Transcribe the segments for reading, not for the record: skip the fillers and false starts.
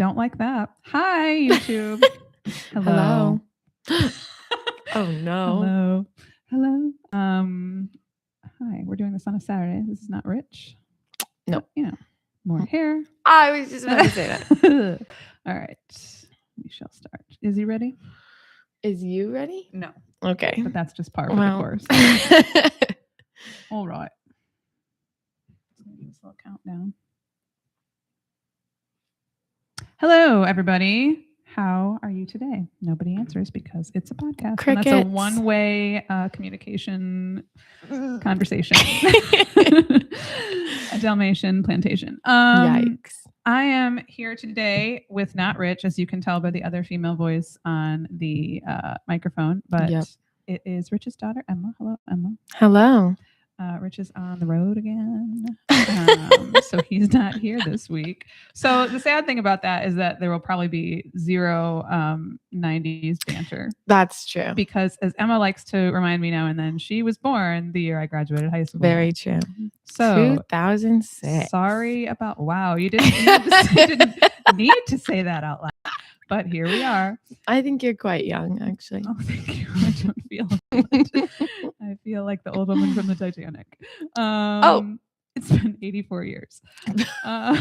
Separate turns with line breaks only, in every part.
don't like that. Hi, YouTube.
Hello. Oh no.
Hello. Hi. We're doing this on a Saturday. This is not rich.
No.
But, more hair.
I was just about to say that.
All right. We shall start. Is he ready?
Is you ready?
No.
Okay.
But that's just par for the course. All right. Let's do this little countdown. Hello, everybody. How are you today? Nobody answers because it's a podcast.
Crickets.
And that's a one-way communication conversation. A Dalmatian plantation.
Yikes.
I am here today with not Rich, as you can tell by the other female voice on the microphone, but it is Rich's daughter, Emma. Hello, Emma.
Hello.
Rich is on the road again, so he's not here this week. So the sad thing about that is that there will probably be zero 90s banter.
That's true.
Because as Emma likes to remind me now and then, she was born the year I graduated high school.
Very true.
So
2006.
Sorry about you didn't need to say that out loud. But here we are.
I think you're quite young, actually.
Oh, thank you. I don't feel it. I feel like the old woman from the Titanic. It's been 84 years. How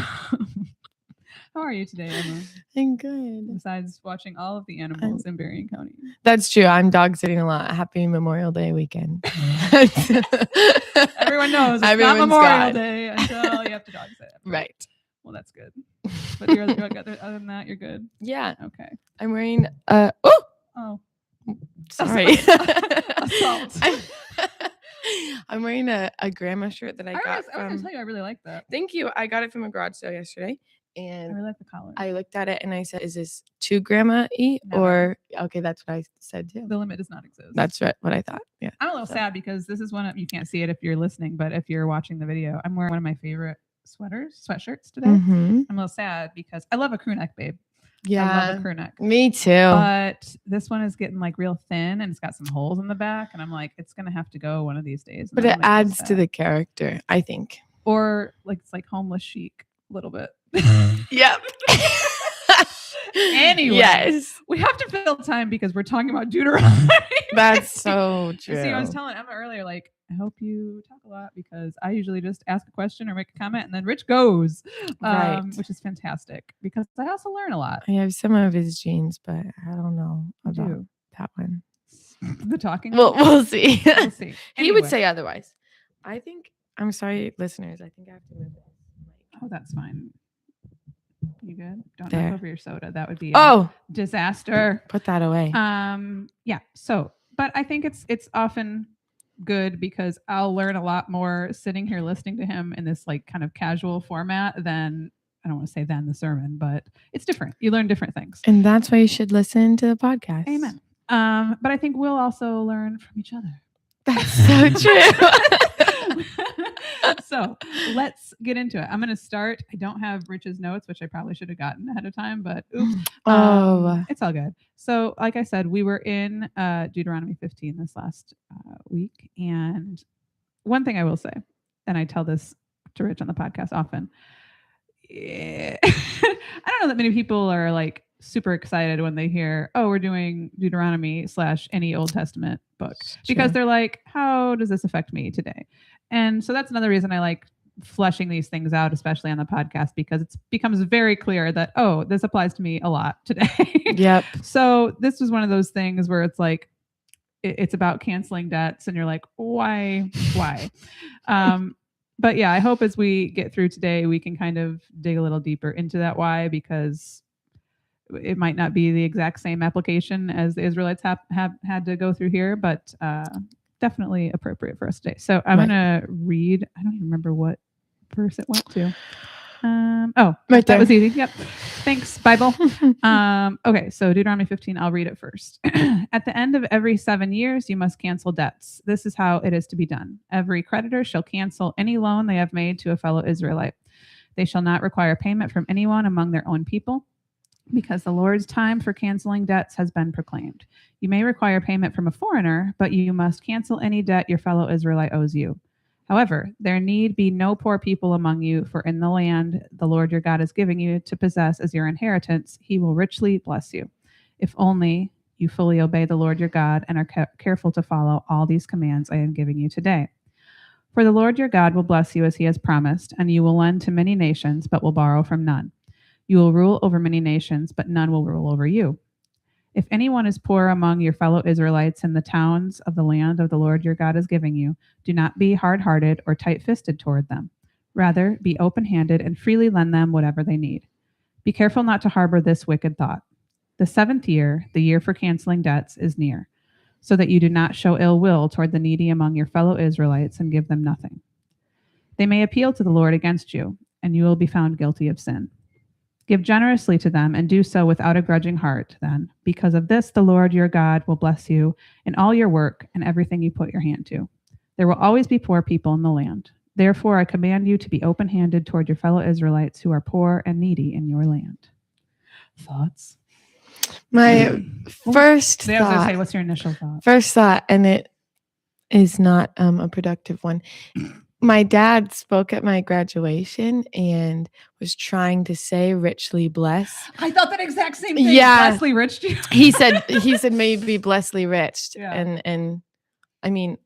are you today, Emma?
I'm good.
Besides watching all of the animals in Berrien County.
That's true. I'm dog sitting a lot. Happy Memorial Day weekend.
Everyone knows it's not Memorial Day until you have to dog sit.
Right.
Well, that's good. But other than that, you're good.
Yeah.
Okay.
I'm wearing sorry.
Assault.
I'm wearing a grandma shirt that I got
I was going to tell you, I really like that.
Thank you. I got it from a garage sale yesterday. And
I really like the collar.
I looked at it and I said, is this too grandma-y? Or, okay, that's what I said too.
The limit does not exist.
That's what I thought. Yeah.
I'm a little sad because this is you can't see it if you're listening, but if you're watching the video, I'm wearing one of my favorite sweatshirts today.
Mm-hmm.
I'm a little sad because I love a crew neck, babe.
Yeah.
I love a crew neck.
Me too.
But this one is getting like real thin and it's got some holes in the back. And I'm like, it's going to have to go one of these days.
But it adds to the character, I think.
Or like it's like homeless chic a little bit.
Yep.
Anyway,
yes,
we have to fill time because we're talking about Deuteronomy.
That's so true.
See, I was telling Emma earlier, like, I hope you talk a lot because I usually just ask a question or make a comment and then Rich goes,
right.
Which is fantastic because I also learn a lot.
I have some of his genes, but I don't know about that one.
The talking?
Well, we'll see.
We'll see.
He would say otherwise. I'm sorry, listeners. I think I have to move this.
Oh, that's fine. You good? Don't knock over your soda. That would be disaster.
Put that away.
Yeah. So, but I think it's often good because I'll learn a lot more sitting here listening to him in this like kind of casual format than I don't want to say than the sermon, but it's different. You learn different things.
And that's why you should listen to the podcast.
Amen. But I think we'll also learn from each other.
That's so true.
So let's get into it. I'm going to start. I don't have Rich's notes, which I probably should have gotten ahead of time, but oops. It's all good. So like I said, we were in Deuteronomy 15 this last week. And one thing I will say, and I tell this to Rich on the podcast often, I don't know that many people are like super excited when they hear, we're doing Deuteronomy / any Old Testament book because they're like, how does this affect me today? And so that's another reason I like fleshing these things out, especially on the podcast, because it becomes very clear that, this applies to me a lot today.
Yep.
So this was one of those things where it's like, it's about canceling debts and you're like, why? But yeah, I hope as we get through today, we can kind of dig a little deeper into that why, because it might not be the exact same application as the Israelites have had to go through here, but definitely appropriate for us today. So I'm going to read, I don't even remember what verse it went to. Right there. That was easy. Yep. Thanks, Bible. Okay, so Deuteronomy 15, I'll read it first. At the end of every 7 years, you must cancel debts. This is how it is to be done. Every creditor shall cancel any loan they have made to a fellow Israelite. They shall not require payment from anyone among their own people, because the Lord's time for canceling debts has been proclaimed. You may require payment from a foreigner, but you must cancel any debt your fellow Israelite owes you. However, there need be no poor people among you, for in the land the Lord your God is giving you to possess as your inheritance, he will richly bless you. If only you fully obey the Lord your God and are careful to follow all these commands I am giving you today. For the Lord your God will bless you as he has promised, and you will lend to many nations, but will borrow from none. You will rule over many nations, but none will rule over you. If anyone is poor among your fellow Israelites in the towns of the land of the Lord your God is giving you, do not be hard-hearted or tight-fisted toward them. Rather, be open-handed and freely lend them whatever they need. Be careful not to harbor this wicked thought. The 7th year, the year for canceling debts, is near, so that you do not show ill will toward the needy among your fellow Israelites and give them nothing. They may appeal to the Lord against you, and you will be found guilty of sin. Give generously to them and do so without a grudging heart, then. Because of this, the Lord your God will bless you in all your work and everything you put your hand to. There will always be poor people in the land. Therefore, I command you to be open-handed toward your fellow Israelites who are poor and needy in your land. Thoughts?
My first
I was going to say,
thought,
what's your initial thought?
first thought, and it is not a productive one. My dad spoke at my graduation and was trying to say richly bless.
I thought that exact same thing.
Yeah.
Leslie riched you.
He said maybe blessedly rich.
Yeah.
And I mean,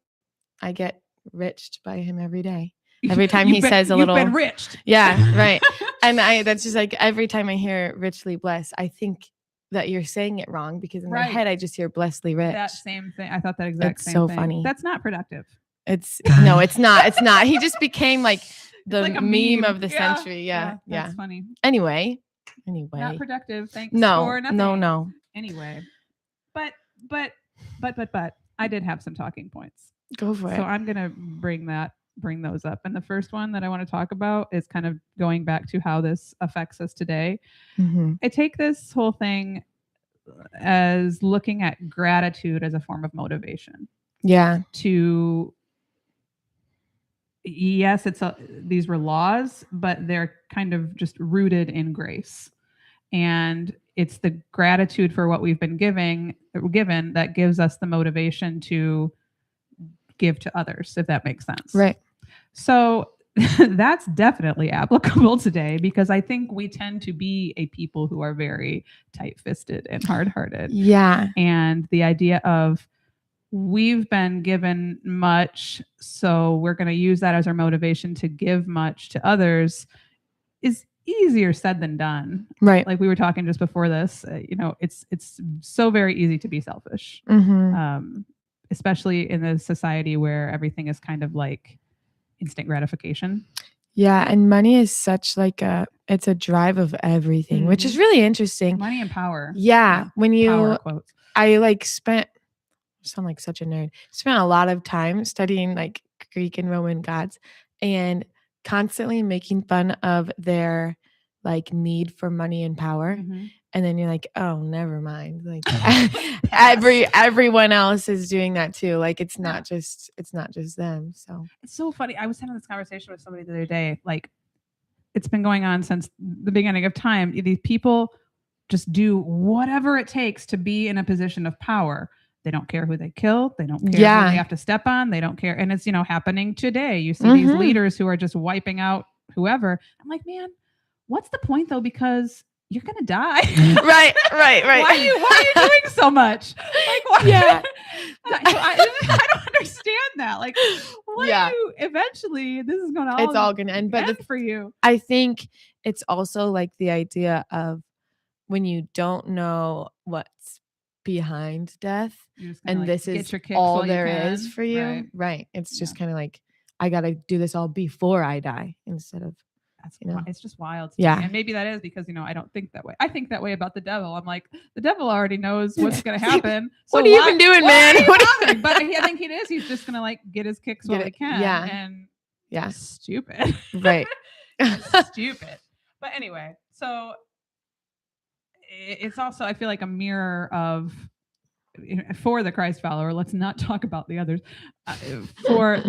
I get riched by him every day. Every time he says a little,
you've been riched.
Yeah, right. And that's just like every time I hear richly blessed, I think that you're saying it wrong because in my head I just hear blessedly rich.
That same thing. I thought that exact
It's
same
so
thing.
funny.
That's not productive.
It's no, it's not. It's not. He just became like the
like a
meme of
meme.
the
Yeah.
century. Yeah.
That's funny.
Anyway.
Not productive. Thanks
No,
for nothing.
no.
Anyway, but I did have some talking points.
Go for it.
So I'm gonna bring those up. And the first one that I want to talk about is kind of going back to how this affects us today.
Mm-hmm.
I take this whole thing as looking at gratitude as a form of motivation.
Yeah.
Yes, these were laws, but they're kind of just rooted in grace. And it's the gratitude for what we've been given that gives us the motivation to give to others, if that makes sense.
Right.
So that's definitely applicable today because I think we tend to be a people who are very tight-fisted and hard-hearted.
Yeah.
And the idea of we've been given much, so we're going to use that as our motivation to give much to others is easier said than done.
Right.
Like we were talking just before this, it's so very easy to be selfish, especially in a society where everything is kind of like instant gratification.
Yeah, and money is such like it's a drive of everything, which is really interesting.
Money and power.
Yeah, when
power quotes.
I sound like such a nerd. Spent a lot of time studying like Greek and Roman gods and constantly making fun of their like need for money and power.
Mm-hmm.
And then you're like, oh, never mind. Like everyone else is doing that too. Like it's not just them. So
it's so funny. I was having this conversation with somebody the other day. Like it's been going on since the beginning of time. These people just do whatever it takes to be in a position of power. They don't care who they kill. They don't care who they have to step on. They don't care. And it's, happening today. You see these leaders who are just wiping out whoever. I'm like, man, what's the point though? Because you're going to die.
Right.
Why are you doing so much? Like, why?
Yeah.
I don't understand that. Like, eventually this is going to
it's all going to end. But
for you.
I think it's also like the idea of when you don't know what's behind death and like this is all there is for you. Right. It's just kind of like, I got to do this all before I die instead of,
it's just wild. And maybe that is because, I don't think that way. I think that way about the devil. I'm like, the devil already knows what's going to happen. So
what are you even doing, man?
But I think it is. He's just going to like get his kicks while he can.
Yeah.
And stupid.
Right.
Stupid. But anyway, so it's also, I feel like a mirror of, for the Christ follower, let's not talk about the others, for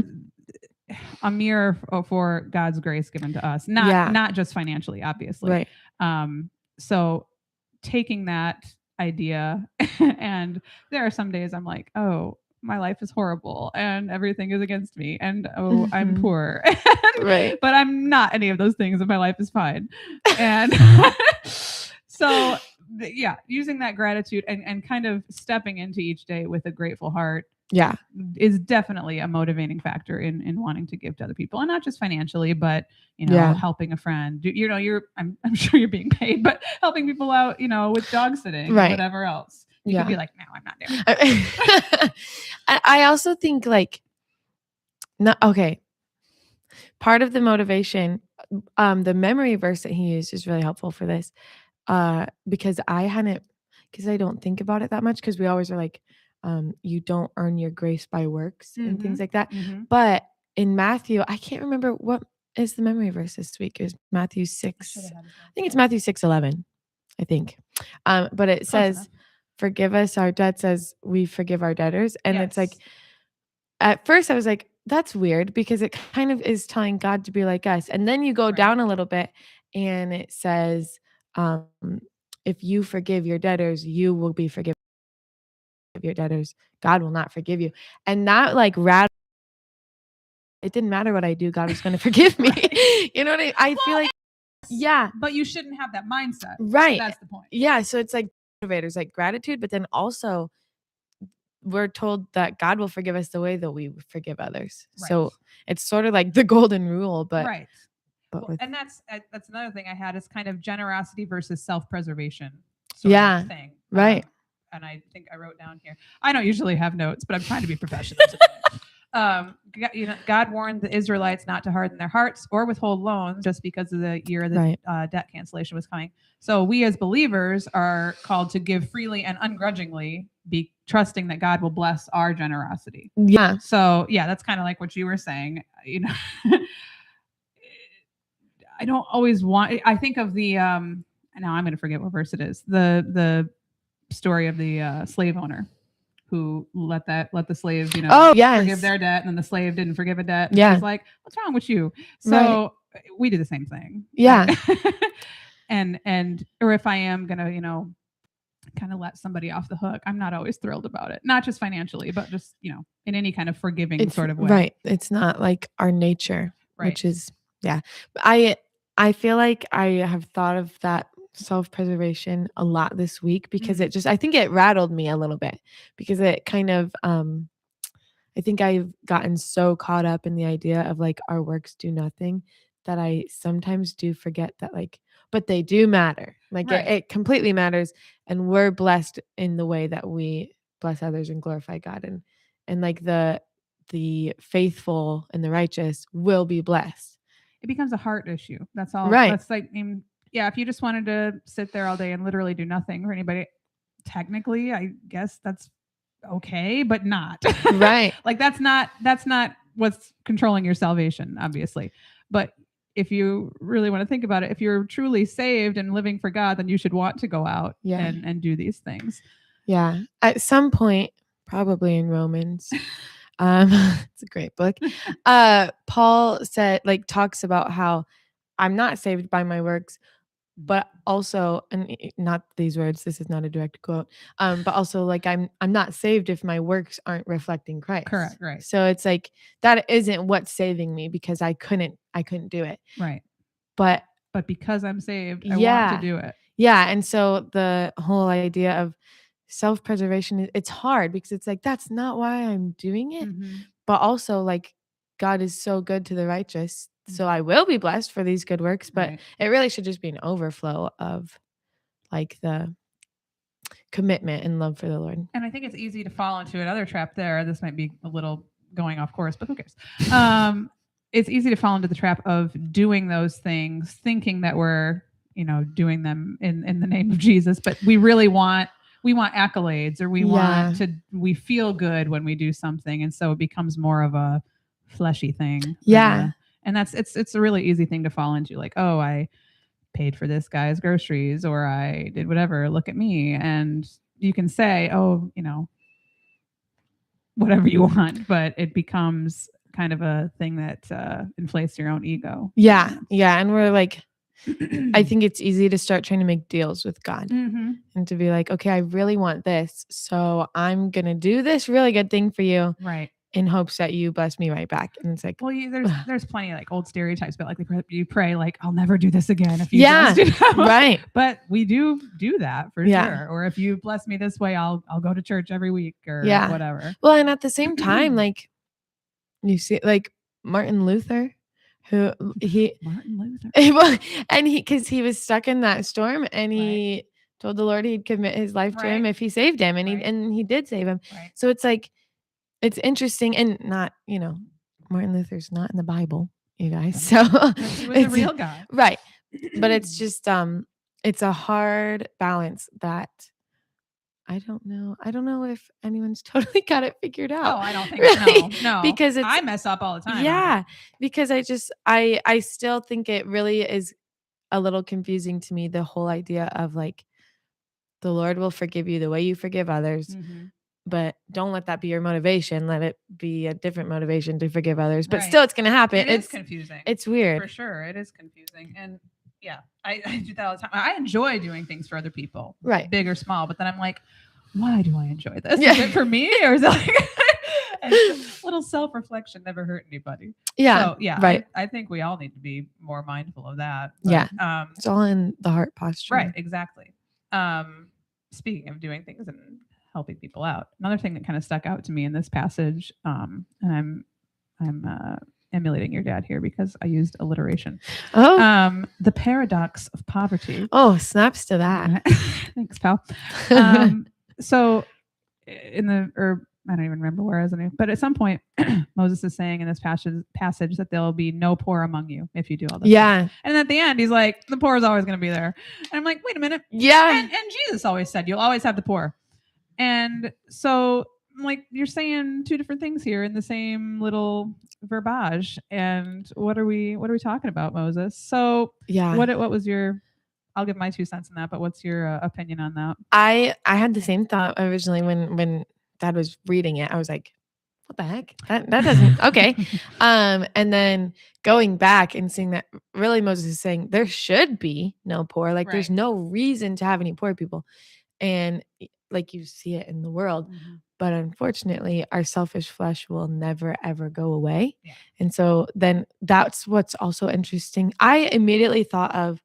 a mirror for God's grace given to us, not just financially, obviously.
Right.
So taking that idea, and there are some days I'm like, oh, my life is horrible and everything is against me and I'm poor.
Right.
But I'm not any of those things and my life is fine. And so yeah, using that gratitude and kind of stepping into each day with a grateful heart is definitely a motivating factor in wanting to give to other people, and not just financially, but helping a friend. I'm sure you're being paid, but helping people out, with dog sitting, or whatever else. You could be like, no, I'm not doing it.
I also think part of the motivation, the memory verse that he used is really helpful for this, because I don't think about it that much, because we always are like, you don't earn your grace by works and things like that. But in Matthew, I can't remember what is the memory verse this week. It was Matthew 6. I think it's Matthew 6:11, I think. But it says, forgive us our debts as we forgive our debtors. And it's like, at first I was like, that's weird, because it kind of is telling God to be like us. And then you go down a little bit and it says, if you forgive your debtors, you will be forgiven of your debtors. God will not forgive you. And that it didn't matter what I do, God was going to forgive me. You know what I feel like? Yeah.
But you shouldn't have that mindset.
Right.
That's the point.
Yeah. So it's like motivators, like gratitude, but then also we're told that God will forgive us the way that we forgive others. Right. So it's sort of like the golden rule, but
right. And that's another thing I had, is kind of generosity versus self-preservation sort of thing.
Right.
And I think I wrote down here, I don't usually have notes, but I'm trying to be professional today. God warned the Israelites not to harden their hearts or withhold loans just because of the year the debt cancellation was coming. So we as believers are called to give freely and ungrudgingly, be trusting that God will bless our generosity.
Yeah.
So yeah, that's kind of like what you were saying. I don't always want. I think of the. Now I'm going to forget what verse it is. The story of the slave owner who let the slave, forgive their debt, and then the slave didn't forgive a debt. And she's like, "What's wrong with you?" So we do the same thing.
Yeah.
or if I am gonna, kind of let somebody off the hook, I'm not always thrilled about it. Not just financially, but just in any kind of forgiving sort of way.
Right. It's not like our nature, which is I feel like I have thought of that self-preservation a lot this week, because I think it rattled me a little bit, because it kind of I think I've gotten so caught up in the idea of like our works do nothing, that I sometimes do forget that but they do matter. It completely matters, and we're blessed in the way that we bless others and glorify God, and like the faithful and the righteous will be blessed.
It becomes a heart issue. That's all.
Right.
That's like, if you just wanted to sit there all day and literally do nothing for anybody, technically, I guess that's okay, but not.
Right.
that's not what's controlling your salvation, obviously. But if you really want to think about it, if you're truly saved and living for God, then you should want to go out and do these things.
Yeah. At some point, probably in Romans, it's a great book. Paul talks about how I'm not saved by my works, but also, and not these words, this is not a direct quote, but also I'm not saved if my works aren't reflecting Christ.
Correct. Right.
So it's like, that isn't what's saving me, because I couldn't do it.
Right.
But
because I'm saved, I want to do it.
Yeah. And so the whole idea of self-preservation, it's hard, because it's like, that's not why I'm doing it. But also God is so good to the righteous, so I will be blessed for these good works, but it really should just be an overflow of the commitment and love for the Lord.
And I think it's easy to fall into another trap there. This might be a little going off course, but who cares? It's easy to fall into the trap of doing those things, thinking that we're, doing them in the name of Jesus, but we really want accolades, or we feel good when we do something. And so it becomes more of a fleshy thing.
Yeah.
And it's a really easy thing to fall into. Like, oh, I paid for this guy's groceries, or I did whatever, look at me. And you can say, oh, whatever you want, but it becomes kind of a thing that inflates your own ego.
Yeah. Yeah. And we're I think it's easy to start trying to make deals with God and to be like, okay, I really want this, so I'm going to do this really good thing for you.
Right.
In hopes that you bless me right back. And it's like,
well, there's plenty of like old stereotypes, but like you pray like, I'll never do this again if you just do that.
Right.
But we do that for sure. Or if you bless me this way, I'll go to church every week or whatever.
Well, and at the same time, like you see, like Martin Luther, and because he was stuck in that storm and he told the Lord he'd commit his life to him if he saved him, and he did save him. So it's like, it's interesting, and not, Martin Luther's not in the Bible, you guys. So
he was a real guy.
Right. But it's just it's a hard balance that I don't know if anyone's totally got it figured out.
Oh, I don't think really. No. Because I mess up all the time.
Yeah. Because I still think it really is a little confusing to me, the whole idea of like the Lord will forgive you the way you forgive others. But don't let that be your motivation. Let it be a different motivation to forgive others. But still, it's going to happen.
It's confusing.
It's weird.
For sure. It is confusing. And yeah, I do that all the time. I enjoy doing things for other people.
Right.
Big or small. But then I'm like, why do I enjoy this? Is it for me? Or is it like a little self-reflection never hurt anybody?
Yeah.
So, yeah.
Right.
I think we all need to be more mindful of that. But,
it's all in the heart posture.
Right. Exactly. Speaking of doing things and helping people out. Another thing that kind of stuck out to me in this passage, and I'm emulating your dad here because I used alliteration.
Oh,
the paradox of poverty.
Oh, snaps to that.
Thanks, pal. So I don't even remember where I was in, but at some point Moses is saying in this passage that there'll be no poor among you if you do all this.
Yeah.
Stuff. And at the end, he's like, the poor is always going to be there. And I'm like, wait a minute.
Yeah.
And Jesus always said, you'll always have the poor. And so, like, you're saying two different things here in the same little verbiage. And what are we talking about, Moses? So, what was your? I'll give my 2 cents on that. But what's your opinion on that?
I had the same thought originally when Dad was reading it. I was like, what the heck? That doesn't okay. And then going back and seeing that really Moses is saying there should be no poor. Like, there's no reason to have any poor people, and like you see it in the world, but unfortunately our selfish flesh will never ever go away. And so then that's what's also interesting. I immediately thought of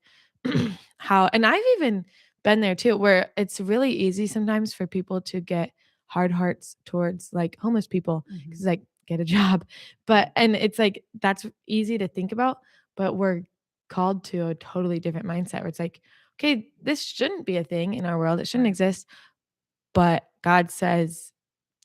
how, and I've even been there too, where it's really easy sometimes for people to get hard hearts towards like homeless people, because like, get a job. And it's like, that's easy to think about, but we're called to a totally different mindset where it's like, okay, this shouldn't be a thing in our world. It shouldn't exist. But God says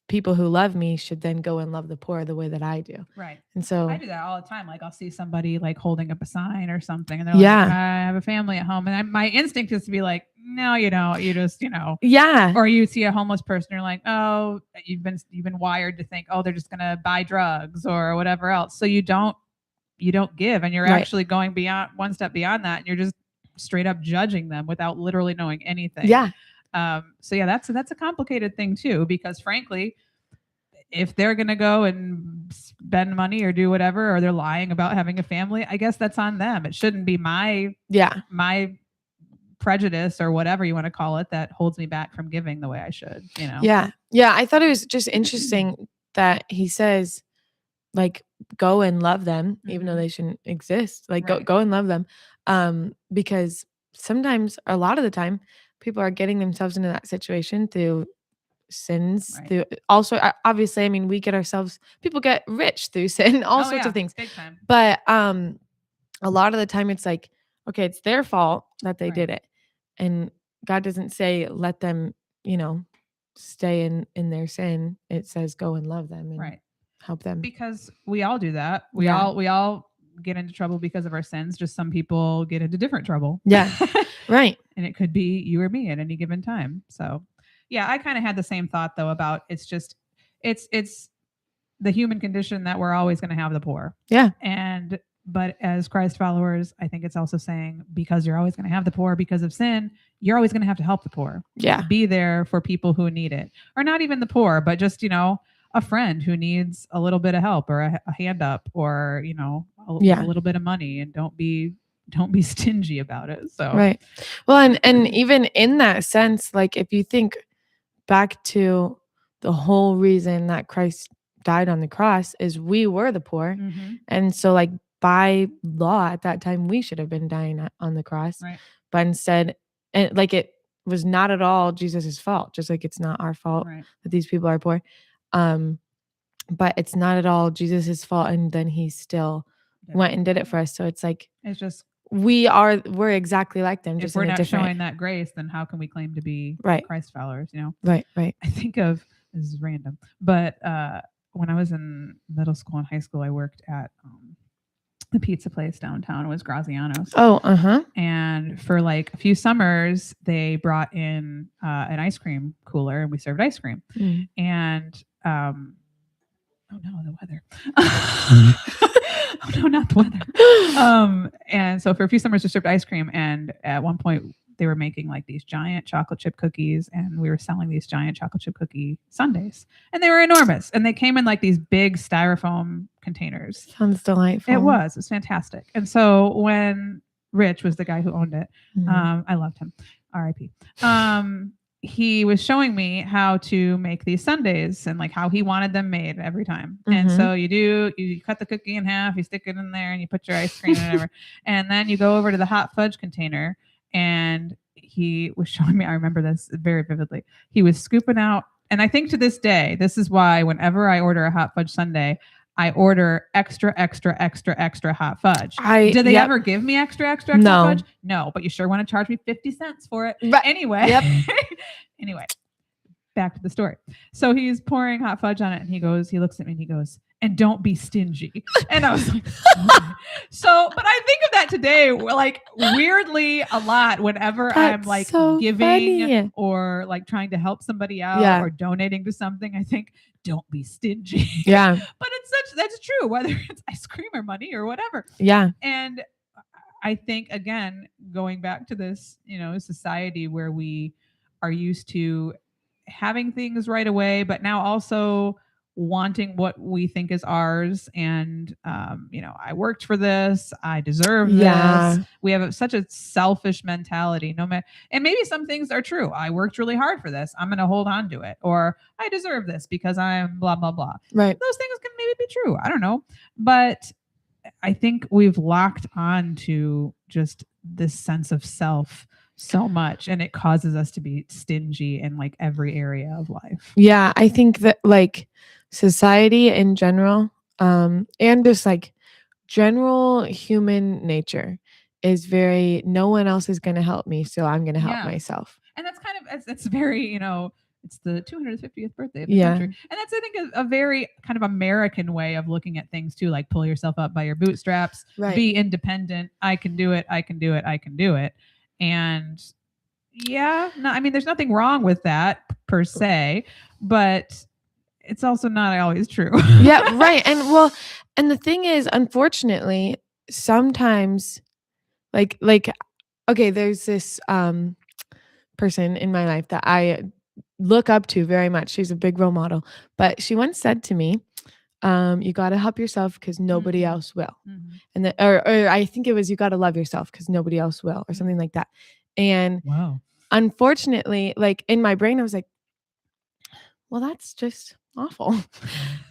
people who love me should then go and love the poor the way that I do.
Right.
And so
I do that all the time. Like, I'll see somebody like holding up a sign or something, and they're like, I have a family at home. And my instinct is to be like, no, you don't. You just,
Yeah.
Or you see a homeless person, you're like, oh, you've been wired to think, oh, they're just gonna buy drugs or whatever else. So you don't give, and you're actually going beyond one step beyond that, and you're just straight up judging them without literally knowing anything.
Yeah.
So yeah, that's a complicated thing too, because frankly, if they're going to go and spend money or do whatever, or they're lying about having a family, I guess that's on them. It shouldn't be my prejudice or whatever you want to call it that holds me back from giving the way I should,
Yeah. Yeah. I thought it was just interesting that he says, like, go and love them, even though they shouldn't exist. Like, go and love them. Because sometimes, a lot of the time, people are getting themselves into that situation through sins. Through also, obviously, I mean, people get rich through sin, all sorts of things.
Big time.
But a lot of the time, it's like, okay, it's their fault that they did it, and God doesn't say let them, stay in their sin. It says go and love them and help them,
because we all do that. We all get into trouble because of our sins. Just some people get into different trouble.
Yeah. Right.
And it could be you or me at any given time. So yeah, I kind of had the same thought though about it's the human condition that we're always going to have the poor.
Yeah.
But as Christ followers, I think it's also saying, because you're always going to have the poor because of sin, you're always going to have to help the poor.
Yeah.
Be there for people who need it, or not even the poor, but just, a friend who needs a little bit of help, or a hand up, or, a little bit of money, and don't be don't be stingy about it. So
right. Well, and even in that sense, like if you think back to the whole reason that Christ died on the cross is we were the poor. And so like by law at that time, we should have been dying on the cross.
Right.
But instead, and like it was not at all Jesus's fault, just like it's not our fault that these people are poor. But it's not at all Jesus's fault. And then he still went and did it for us. So it's like,
it's just,
we're exactly like them.
If we're not showing that grace, then how can we claim to be Christ followers? You know?
Right.
I think of, this is random, but when I was in middle school and high school, I worked at the pizza place downtown. It was Graziano's. And for like a few summers, they brought in an ice cream cooler, and we served ice cream. And oh no, the weather. Oh no, not the weather. And so for a few summers we served ice cream, and at one point they were making like these giant chocolate chip cookies, and we were selling these giant chocolate chip cookie sundaes, and they were enormous, and they came in like these big styrofoam containers.
Sounds delightful.
It was fantastic. And so when Rich was the guy who owned it, I loved him, R.I.P. He was showing me how to make these sundaes and like how he wanted them made every time. And so you cut the cookie in half, you stick it in there, and you put your ice cream and whatever. And then you go over to the hot fudge container, and he was showing me, I remember this very vividly. He was scooping out, and I think to this day, this is why whenever I order a hot fudge sundae, I order extra hot fudge. Do they ever give me extra fudge? No, but you sure want to charge me 50 cents for it.
Right.
Anyway, anyway, back to the story. So he's pouring hot fudge on it, and he looks at me and he goes, "And don't be stingy." And I was like, so, but I think of that today, like weirdly a lot whenever I'm like giving funny. Or like trying to help somebody out or donating to something, I think, don't be stingy.
Yeah.
But that's true, whether it's ice cream or money or whatever.
Yeah.
And I think, again, going back to this, society where we are used to having things right away, but now also wanting what we think is ours. And, I worked for this, I deserve this. We have such a selfish mentality. And maybe some things are true. I worked really hard for this, I'm going to hold on to it. Or I deserve this because I'm blah, blah, blah.
Right.
Those things can maybe be true. I don't know. But I think we've locked on to just this sense of self so much, and it causes us to be stingy in like every area of life.
Yeah. I think that like society in general, and just like general human nature is very, no one else is going to help me, so I'm going to help myself.
And that's kind of, it's very, it's the 250th birthday of the country. And that's, I think, a very kind of American way of looking at things too, like pull yourself up by your bootstraps, be independent. I can do it. And there's nothing wrong with that per se, but it's also not always true.
Yeah, right. And the thing is, unfortunately, sometimes like okay, there's this person in my life that I look up to very much. She's a big role model, but she once said to me, you got to help yourself because nobody else will. And or I think it was, you got to love yourself because nobody else will, or something like that. And unfortunately, like in my brain, I was like, well, that's just awful.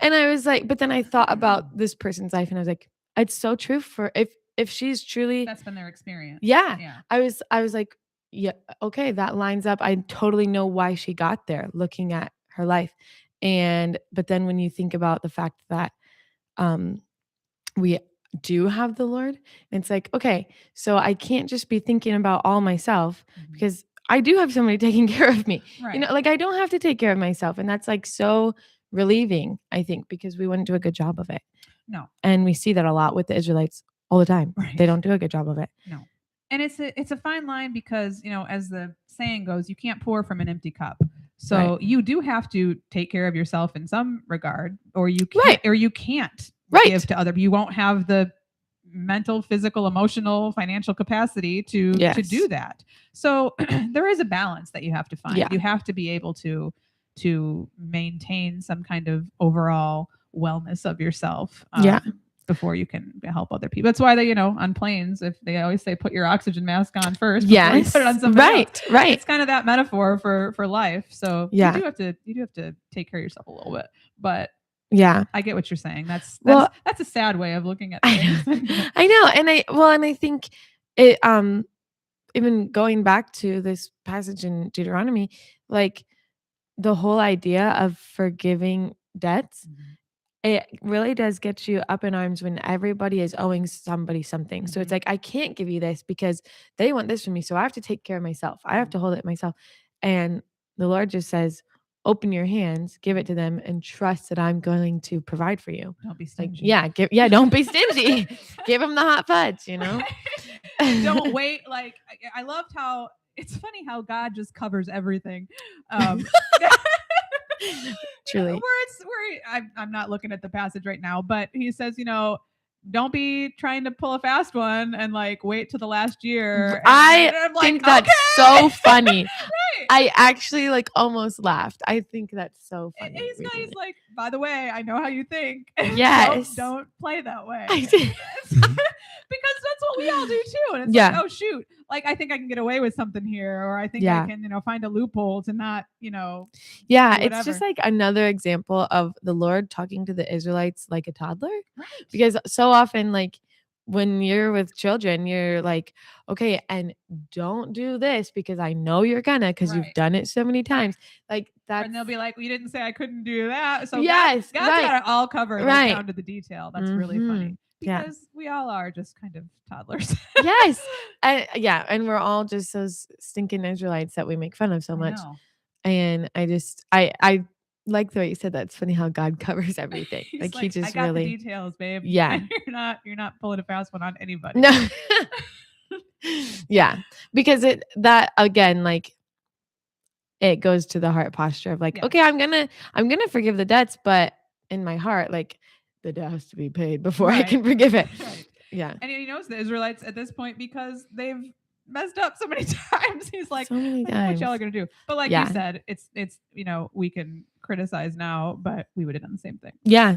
And I was like, but then I thought about this person's life, and I was like, it's so true. For if she's truly,
that's been their experience.
Yeah. I was like, yeah, okay, that lines up. I totally know why she got there, looking at her life. But then when you think about the fact that we do have the Lord, and it's like, okay, so I can't just be thinking about all myself, because I do have somebody taking care of me. Right. Like I don't have to take care of myself. And that's like so relieving, I think, because we wouldn't do a good job of it.
No.
And we see that a lot with the Israelites all the time. Right. They don't do a good job of it.
No. And it's a fine line because, as the saying goes, you can't pour from an empty cup. So you do have to take care of yourself in some regard, or you can't, or you can't give to other. You won't have the mental, physical, emotional, financial capacity to do that. So there is a balance that you have to find. You have to be able to maintain some kind of overall wellness of yourself. before you can help other people. That's why they, on planes, if they always say put your oxygen mask on first before you put it on somebody else.
Right.
It's kind of that metaphor for life. So you do have to take care of yourself a little bit. But
yeah,
I get what you're saying. That's a sad way of looking at things.
I know. And I think it even going back to this passage in Deuteronomy, like the whole idea of forgiving debts, it really does get you up in arms when everybody is owing somebody something. So it's like, I can't give you this because they want this from me. So I have to take care of myself. I have to hold it myself. And the Lord just says, open your hands, give it to them, and trust that I'm going to provide for you.
Don't be stingy.
Don't be stingy. Give them the hot fudge,
Don't wait. Like, I loved how it's funny how God just covers everything.
Truly.
I'm not looking at the passage right now, but he says, don't be trying to pull a fast one and like wait till the last year.
I think that's so funny. Right. I actually like almost laughed. I think that's so funny.
He's like, by the way, I know how you think.
Yes.
don't play that way. Because that's what we all do too. And it's like, oh shoot, like I think I can get away with something here, or I think I can, find a loophole to not,
it's just like another example of the Lord talking to the Israelites like a toddler.
Right.
Because so often, like when you're with children, you're like, okay, and don't do this because I know you're gonna, because you've done it so many times. Like that.
And they'll be like, well, you didn't say I couldn't do that. So
yes,
God's got it all covered down to the detail. That's really funny. Because we all are just kind of toddlers.
Yes. And we're all just those stinking Israelites that we make fun of so much. And I like the way you said that. It's funny how God covers everything. Like he just
I got
really
the details, babe.
Yeah.
You're not pulling a fast one on anybody.
No. Yeah. Because that again, like it goes to the heart posture of like, okay, I'm gonna forgive the debts, but in my heart, like the debt has to be paid before I can forgive it.
Right.
Yeah.
And he knows the Israelites at this point because they've messed up so many times. He's like,
so many times.
What y'all are gonna do? But like you said, it's we can criticize now, but we would have done the same thing.
Yeah.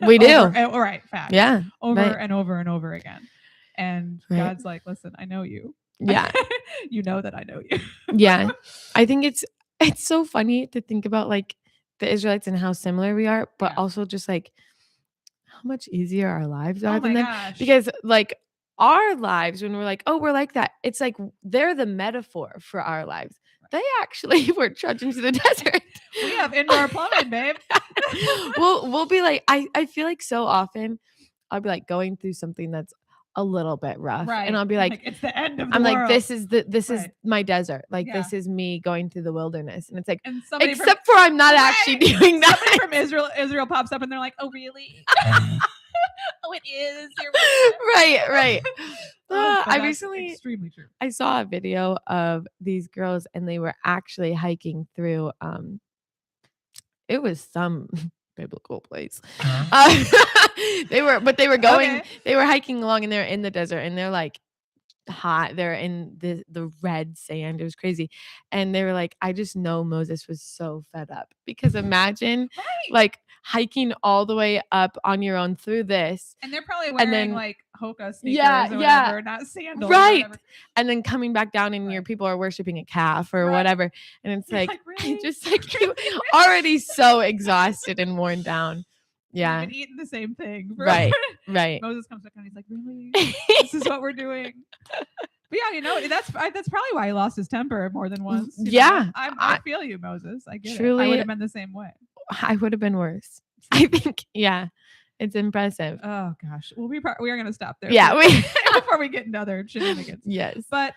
We do.
Right. Fact.
Yeah.
Over and over and over again. And God's like, listen, I know you.
Yeah.
You know that I know you.
Yeah. I think it's so funny to think about like the Israelites and how similar we are, but also just like how much easier our lives are than them.
Gosh.
Because like our lives, when we're like, oh, we're like that, it's like they're the metaphor for our lives. They actually were trudging to the desert.
We have indoor plumbing, babe.
We'll be like, I feel like so often I'll be like going through something that's a little bit rough.
Right.
And I'll be like
it's the end of the
I'm
world.
like, this is my desert. Like this is me going through the wilderness. And it's like,
and
except for I'm not actually doing that.
Somebody from Israel pops up and they're like, oh really? Oh, it is.
Right. I recently
extremely true.
I saw a video of these girls and they were actually hiking through it was some biblical place. They were going they were hiking along and they're in the desert and they're like hot. They're in the red sand. It was crazy. And they were like, I just know Moses was so fed up because imagine like hiking all the way up on your own through this.
And they're probably wearing like Hoka sneakers or whatever, not sandals.
Right. And then coming back down and your people are worshiping a calf or whatever. And it's like really? Just like already so exhausted and worn down. Yeah.
We've been eating the same thing.
Right.
Moses comes back and he's like, really? This is what we're doing. But yeah, that's probably why he lost his temper more than once. I feel you, Moses. I get it. I would have been the same way.
I would have been worse. I think, it's impressive.
Oh gosh. Well, we are going to stop there.
Yeah.
Before we get into other shenanigans.
Yes.
But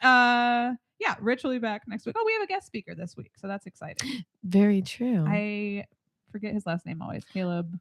Rich will be back next week. Oh, we have a guest speaker this week, so that's exciting.
Very true.
I forget his last name always. Caleb.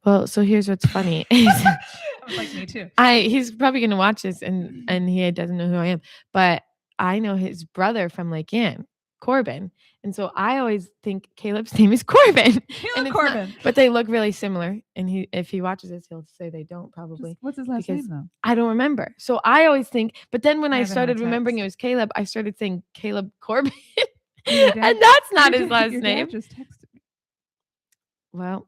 Well, so here's what's funny.
Like me too.
He's probably going to watch this and he doesn't know who I am, but I know his brother from Lake Ann, Corbin. And so I always think Caleb's name is Corbin.
Caleb Corbin.
But they look really similar. And if he watches this, he'll say they don't probably.
What's his last name though?
I don't remember. So I always think, but then when I started remembering it was Caleb, I started saying Caleb Corbin. And that's not his last name.
Dad just texted me.
Well,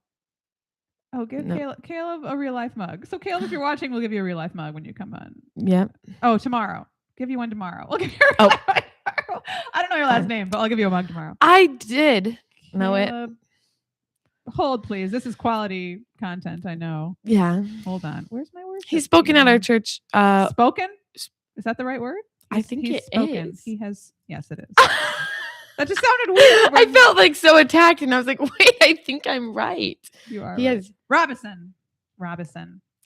Oh, give Caleb a real life mug. So Caleb, if you're watching, we'll give you a real life mug when you come on.
Yep.
Oh, tomorrow. Give you one tomorrow. We'll give you a real life mug tomorrow. I don't know your last name, but I'll give you a mug tomorrow.
I did know it.
Hold, please. This is quality content. I know.
Yeah.
Hold on. Where's my word?
He's spoken at our church.
Spoken? Is that the right word?
I think he's spoken.
Is. He has. Yes, it is. That just sounded weird.
I felt like so attacked, and I was like, "Wait, I think I'm right."
You are. He right. Has Robinson.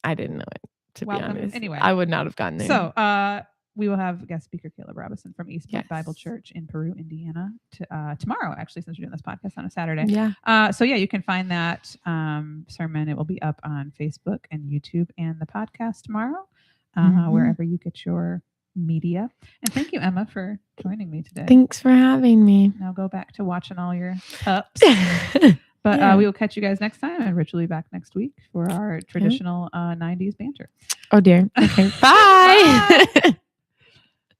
I didn't know it. To be honest,
anyway,
I would not have gotten there.
So, we will have guest speaker Caleb Robinson from East Point Bible Church in Peru, Indiana, tomorrow. Actually, since we're doing this podcast on a Saturday.
Yeah.
So you can find that sermon. It will be up on Facebook and YouTube and the podcast tomorrow, wherever you get your media. And thank you, Emma, for joining me today.
Thanks for having me.
Now go back to watching all your ups. But we will catch you guys next time, and Rich will be back next week for our traditional 90s banter.
Oh dear. Okay. Bye.
Bye.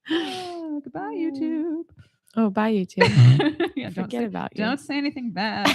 Oh, goodbye, YouTube.
Oh, bye, YouTube.
Yeah,
Forget about you.
Don't say anything bad.